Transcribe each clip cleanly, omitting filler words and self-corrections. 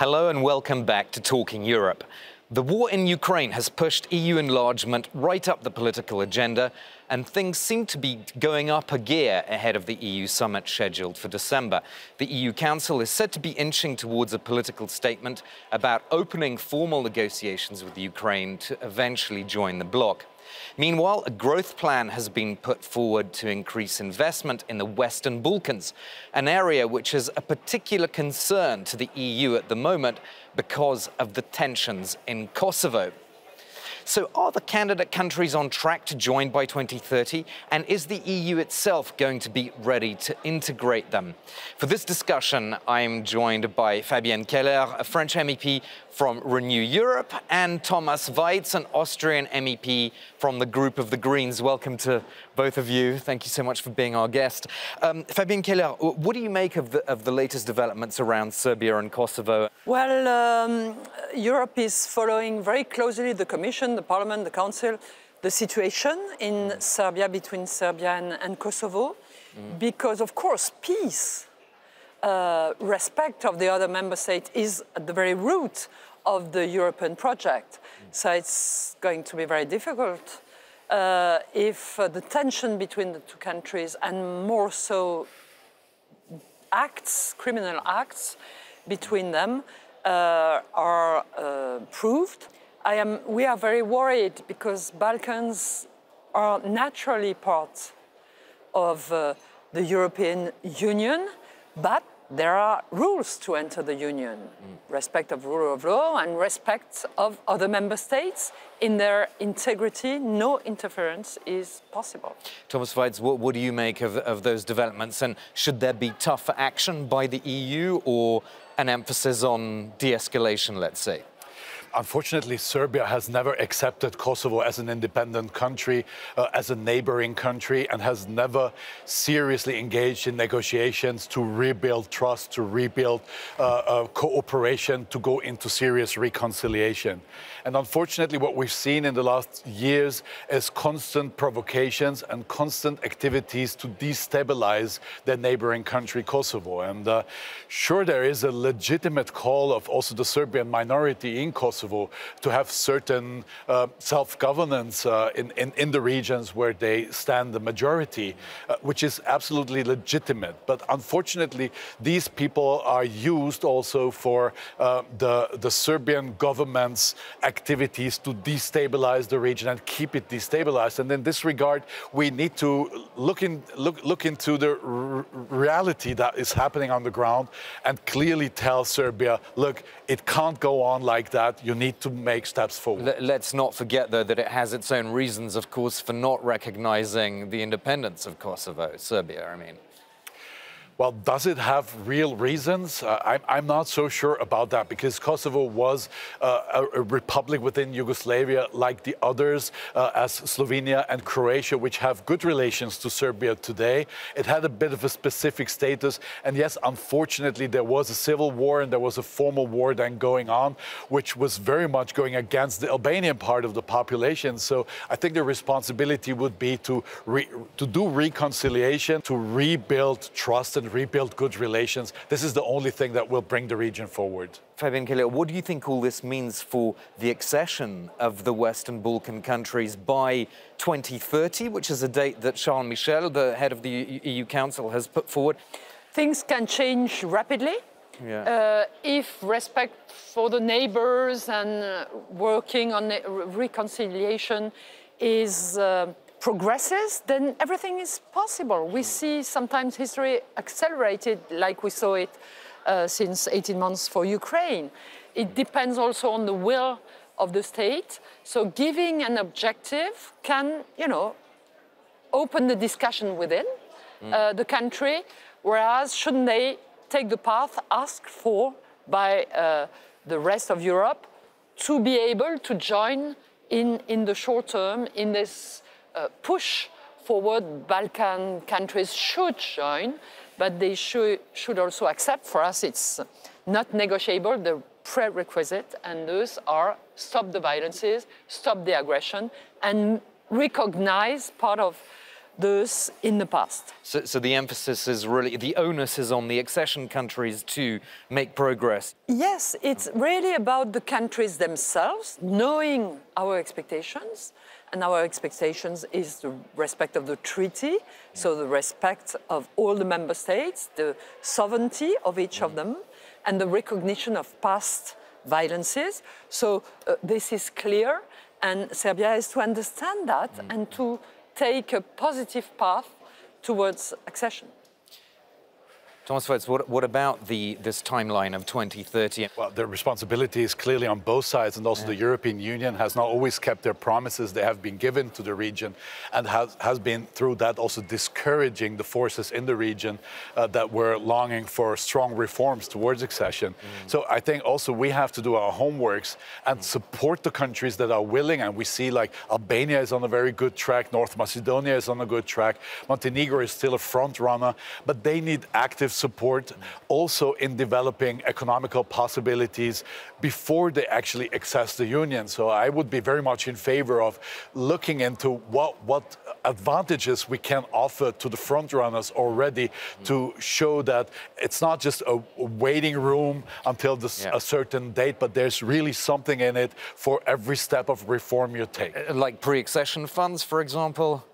Hello and welcome back to Talking Europe. The war in Ukraine has pushed EU enlargement right up the political agenda, and things seem to be going up a gear ahead of the EU summit scheduled for December. The EU Council is said to be inching towards a political statement about opening formal negotiations with Ukraine to eventually join the bloc. Meanwhile, a growth plan has been put forward to increase investment in the Western Balkans, an area which is a particular concern to the EU at the moment because of the tensions in Kosovo. So are the candidate countries on track to join by 2030? And is the EU itself going to be ready to integrate them? For this discussion, I'm joined by Fabienne Keller, a French MEP from Renew Europe, and Thomas Waitz, an Austrian MEP from the group of the Greens. Welcome to both of you. Thank you so much for being our guest. Fabienne Keller, what do you make of the latest developments around Serbia and Kosovo? Well, Europe is following very closely the Commission, the Parliament, the Council, the situation in Serbia, between Serbia and Kosovo, because, of course, peace, respect of the other member states is at the very root of the European project. So it's going to be very difficult if the tension between the two countries, and more so criminal acts between them, are proved. We are very worried because Balkans are naturally part of the European Union, but there are rules to enter the Union. Respect of rule of law and respect of other member states in their integrity. No interference is possible. Thomas Waitz, what do you make of those developments? And should there be tougher action by the EU or an emphasis on de-escalation, let's say? Unfortunately, Serbia has never accepted Kosovo as an independent country, as a neighboring country, and has never seriously engaged in negotiations to rebuild trust, to rebuild cooperation, to go into serious reconciliation. And unfortunately, what we've seen in the last years is constant provocations and constant activities to destabilize their neighboring country, Kosovo. And sure, there is a legitimate call of also the Serbian minority in Kosovo to have certain self-governance in the regions where they stand the majority, which is absolutely legitimate. But unfortunately, these people are used also for the Serbian government's activities to destabilize the region and keep it destabilized. And in this regard, we need to look into the reality that is happening on the ground and clearly tell Serbia, look, it can't go on like that. You need to make steps forward. Let's not forget, though, that it has its own reasons, of course, for not recognizing the independence of Kosovo, Serbia, I mean. Well, does it have real reasons? I'm not so sure about that, because Kosovo was a republic within Yugoslavia like the others, as Slovenia and Croatia, which have good relations to Serbia today. It had a bit of a specific status. And yes, unfortunately, there was a civil war and there was a formal war then going on, which was very much going against the Albanian part of the population. So I think the responsibility would be to do reconciliation, to rebuild trust and rebuild good relations. This is the only thing that will bring the region forward. Fabienne Keller, what do you think all this means for the accession of the Western Balkan countries by 2030, which is a date that Charles Michel, the head of the EU Council, has put forward? Things can change rapidly. Yeah. If respect for the neighbors and working on reconciliation is progresses, then everything is possible. We see sometimes history accelerated, like we saw it since 18 months for Ukraine. It depends also on the will of the state. So giving an objective can, open the discussion within the country, whereas shouldn't they take the path asked for by the rest of Europe to be able to join in the short term in this push forward. Balkan countries should join, but they should also accept. For us, it's not negotiable, the prerequisite, and those are stop the violences, stop the aggression, and recognize part of those in the past. So the emphasis is really, the onus is on the accession countries to make progress. Yes, it's really about the countries themselves, knowing our expectations. And our expectations is the respect of the treaty, so the respect of all the member states, the sovereignty of each of them, and the recognition of past violences. So this is clear, and Serbia has to understand that and to take a positive path towards accession. Thomas Voets, what about this timeline of 2030? Well, the responsibility is clearly on both sides, and also the European Union has not always kept their promises they have been given to the region, and has been through that also discouraging the forces in the region that were longing for strong reforms towards accession. So I think also we have to do our homeworks and support the countries that are willing, and we see like Albania is on a very good track, North Macedonia is on a good track, Montenegro is still a front runner, but they need active support also in developing economical possibilities before they actually access the union. So I would be very much in favor of looking into what advantages we can offer to the front runners already to show that it's not just a waiting room until a certain date, but there's really something in it for every step of reform you take. Like pre-accession funds, for example?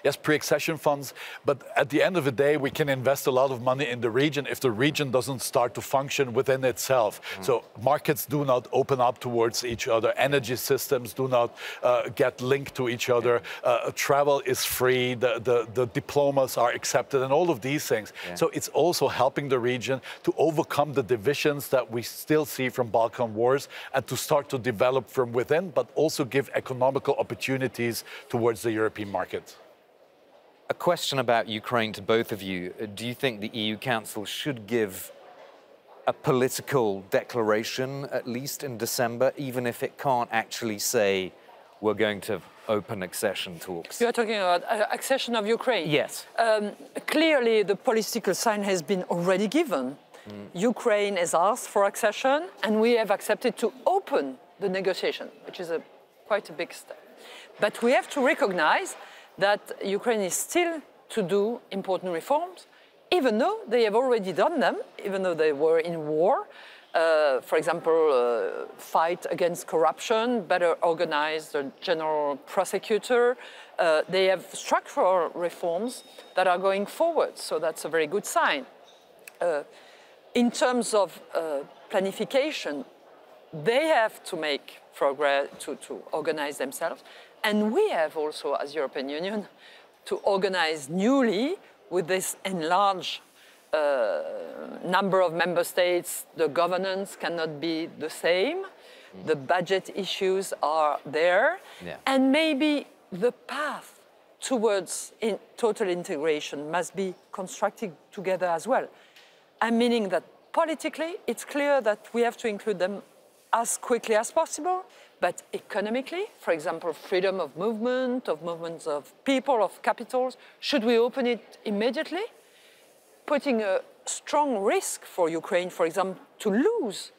Yes, pre-accession funds, but at the end of the day, we can invest a lot of money in the region if the region doesn't start to function within itself. So markets do not open up towards each other, energy systems do not get linked to each other, travel is free, the diplomas are accepted, and all of these things. So it's also helping the region to overcome the divisions that we still see from Balkan wars and to start to develop from within, but also give economical opportunities towards the European market. A question about Ukraine to both of you. Do you think the EU Council should give a political declaration, at least in December, even if it can't actually say we're going to open accession talks? You are talking about accession of Ukraine? Yes. Clearly, the political sign has been already given. Ukraine has asked for accession, and we have accepted to open the negotiation, which is quite a big step. But we have to recognize that Ukraine is still to do important reforms, even though they have already done them, even though they were in war. For example, fight against corruption, better organize the general prosecutor. They have structural reforms that are going forward, so that's a very good sign. In terms of planification, they have to make progress to organize themselves. And we have also, as European Union, to organize newly with this enlarged number of member states. The governance cannot be the same. The budget issues are there. And maybe the path towards total integration must be constructed together as well. I'm meaning that politically, it's clear that we have to include them as quickly as possible. But economically, for example, freedom of movement, of movements of people, of capitals, should we open it immediately? Putting a strong risk for Ukraine, for example, to lose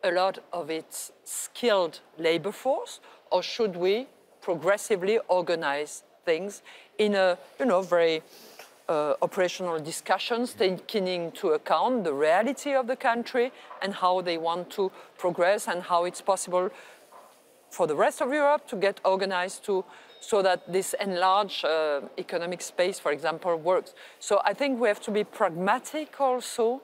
a lot of its skilled labor force, or should we progressively organize things in a, very operational discussions, taking into account the reality of the country and how they want to progress and how it's possible for the rest of Europe to get organized so that this enlarged economic space, for example, works. So I think we have to be pragmatic also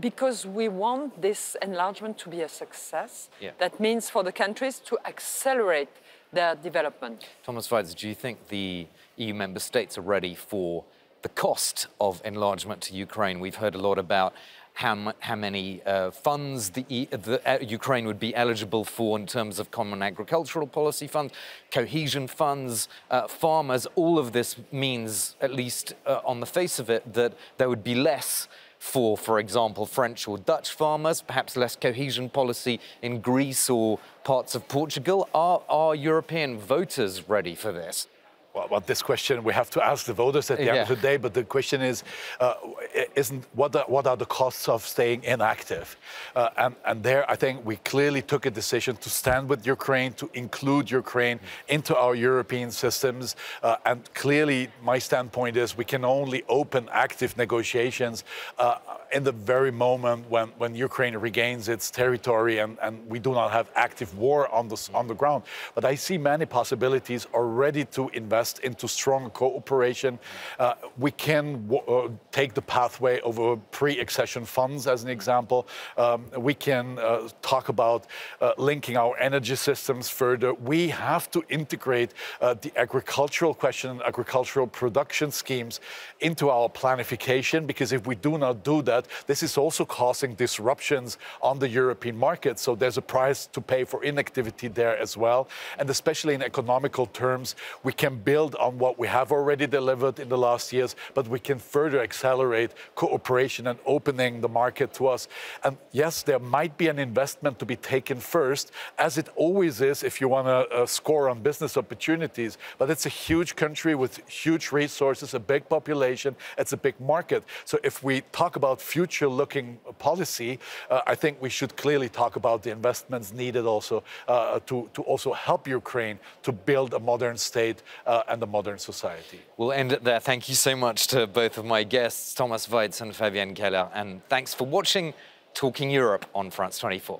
because we want this enlargement to be a success. That means for the countries to accelerate their development. Thomas Voets, do you think the EU member states are ready for the cost of enlargement to Ukraine? We've heard a lot about how many funds Ukraine would be eligible for in terms of common agricultural policy funds, cohesion funds, farmers. All of this means, at least on the face of it, that there would be less for example, French or Dutch farmers, perhaps less cohesion policy in Greece or parts of Portugal. Are European voters ready for this? Well, this question we have to ask the voters at the end of the day. But the question is, what are the costs of staying inactive? And there, I think we clearly took a decision to stand with Ukraine, to include Ukraine into our European systems. And clearly, my standpoint is we can only open active negotiations in the very moment when Ukraine regains its territory and we do not have active war on the ground. But I see many possibilities already to invest into strong cooperation. We can take the pathway over pre-accession funds as an example. We can talk about linking our energy systems further. We have to integrate the agricultural question and agricultural production schemes into our planification, because if we do not do that, this is also causing disruptions on the European market. So there's a price to pay for inactivity there as well. And especially in economical terms, we can build on what we have already delivered in the last years, but we can further accelerate cooperation and opening the market to us. And yes, there might be an investment to be taken first, as it always is if you want to score on business opportunities. But it's a huge country with huge resources, a big population, it's a big market. So if we talk about future-looking policy, I think we should clearly talk about the investments needed also to also help Ukraine to build a modern state and a modern society. We'll end it there. Thank you so much to both of my guests, Thomas Weitz and Fabienne Keller. And thanks for watching Talking Europe on France 24.